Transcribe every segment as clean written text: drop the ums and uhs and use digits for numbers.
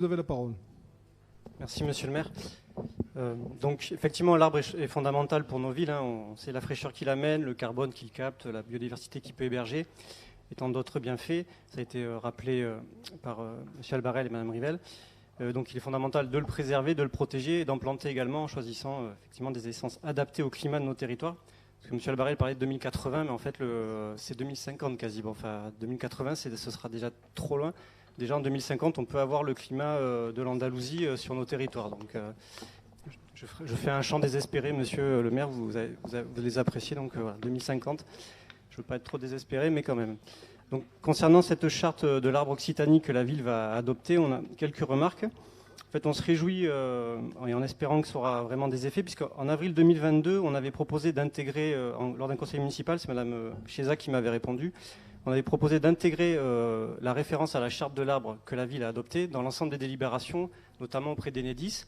Vous avez la parole. Merci Monsieur le maire. Donc effectivement, l'arbre est fondamental pour nos villes. C'est la fraîcheur qu'il amène, le carbone qu'il capte, la biodiversité qu'il peut héberger, et tant d'autres bienfaits. Ça a été rappelé par Monsieur Albarel et Madame Rivelle. Donc il est fondamental de le préserver, de le protéger et d'en planter également en choisissant effectivement des essences adaptées au climat de nos territoires. Parce que M. Albarel parlait de 2080, mais en fait c'est 2050 quasiment. Enfin 2080, ce sera déjà trop loin. Déjà en 2050, on peut avoir le climat de l'Andalousie sur nos territoires. Donc je fais un chant désespéré, monsieur le maire, vous les appréciez. Donc voilà, 2050, je ne veux pas être trop désespéré, mais quand même. Donc concernant cette charte de l'arbre occitanie que la ville va adopter, on a quelques remarques. En fait, on se réjouit et en espérant que ça aura vraiment des effets, puisqu'en avril 2022, on avait proposé d'intégrer, lors d'un conseil municipal, c'est Madame Chiesa qui m'avait répondu, on avait proposé d'intégrer la référence à la charte de l'arbre que la ville a adoptée dans l'ensemble des délibérations, notamment auprès d'Enedis,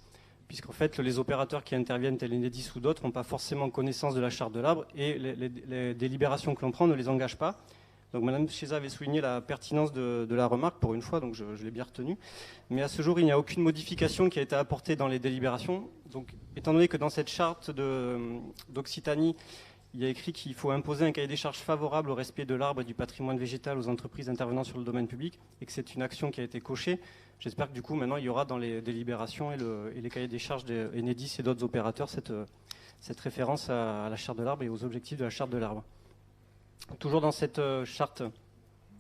puisqu'en fait les opérateurs qui interviennent, tels Enedis ou d'autres, n'ont pas forcément connaissance de la charte de l'arbre et les délibérations que l'on prend ne les engagent pas. Donc Mme Chiesa avait souligné la pertinence de la remarque pour une fois, donc je l'ai bien retenu. Mais à ce jour, il n'y a aucune modification qui a été apportée dans les délibérations. Donc étant donné que dans cette charte d'Occitanie, il y a écrit qu'il faut imposer un cahier des charges favorable au respect de l'arbre et du patrimoine végétal aux entreprises intervenant sur le domaine public et que c'est une action qui a été cochée. J'espère que du coup, maintenant, il y aura dans les délibérations et les cahiers des charges d'Enedis et d'autres opérateurs cette référence à la charte de l'arbre et aux objectifs de la charte de l'arbre. Toujours dans cette charte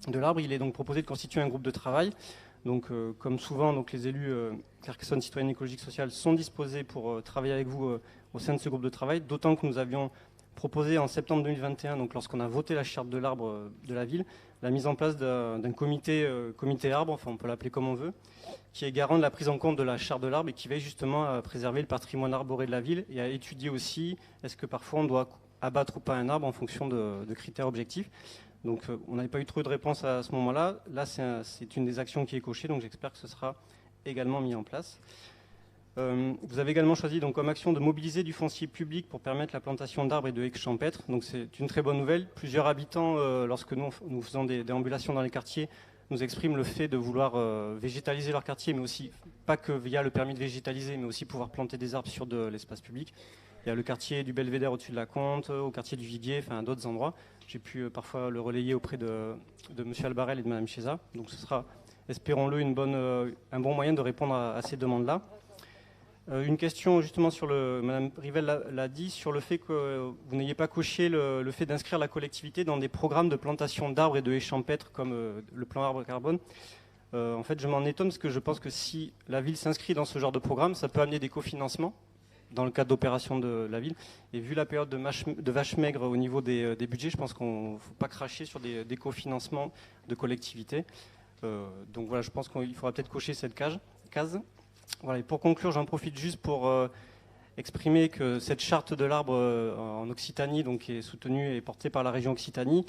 de l'arbre, il est donc proposé de constituer un groupe de travail. Donc, comme souvent, donc, les élus Carcassonne Citoyenne Écologique Sociale sont disposés pour travailler avec vous au sein de ce groupe de travail, d'autant que nous avions proposé en septembre 2021, donc lorsqu'on a voté la charte de l'arbre de la ville, la mise en place d'un comité arbre, enfin on peut l'appeler comme on veut, qui est garant de la prise en compte de la charte de l'arbre et qui veille justement à préserver le patrimoine arboré de la ville et à étudier aussi est-ce que parfois on doit abattre ou pas un arbre en fonction de critères objectifs. Donc on n'avait pas eu trop de réponse à ce moment-là. Là, c'est une des actions qui est cochée, donc j'espère que ce sera également mis en place. Vous avez également choisi donc, comme action de mobiliser du foncier public pour permettre la plantation d'arbres et de haies champêtres. Donc c'est une très bonne nouvelle. Plusieurs habitants, lorsque nous faisons des déambulations dans les quartiers, nous expriment le fait de vouloir végétaliser leur quartier, mais aussi, pas que via le permis de végétaliser, mais aussi pouvoir planter des arbres sur de l'espace public. Il y a le quartier du Belvédère au-dessus de la Comte, au quartier du Viguier, enfin d'autres endroits. J'ai pu parfois le relayer auprès de M. Albarel et de Mme Chiesa. Donc ce sera, espérons-le, un bon moyen de répondre à ces demandes-là. Une question justement sur Mme Rivelle l'a dit, sur le fait que vous n'ayez pas coché le fait d'inscrire la collectivité dans des programmes de plantation d'arbres et de haies champêtres comme le plan arbre carbone. En fait, je m'en étonne parce que je pense que si la ville s'inscrit dans ce genre de programme, ça peut amener des cofinancements dans le cadre d'opérations de la ville. Et vu la période de vache maigre au niveau des budgets, je pense qu'on ne faut pas cracher sur des cofinancements de collectivités. Donc voilà, je pense qu'il faudra peut-être cocher cette case. Voilà, et pour conclure, j'en profite juste pour exprimer que cette charte de l'arbre en Occitanie donc, est soutenue et portée par la région Occitanie,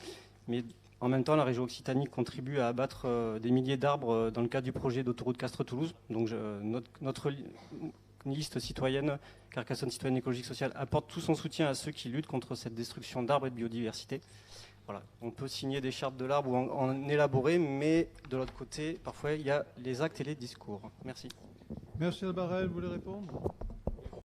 mais en même temps, la région Occitanie contribue à abattre des milliers d'arbres dans le cadre du projet d'autoroute Castres-Toulouse. Donc notre liste citoyenne, Carcassonne Citoyenne Écologique Sociale, apporte tout son soutien à ceux qui luttent contre cette destruction d'arbres et de biodiversité. Voilà. On peut signer des chartes de l'arbre ou en élaborer, mais de l'autre côté, parfois, il y a les actes et les discours. Merci. Merci Albarel, vous voulez répondre ?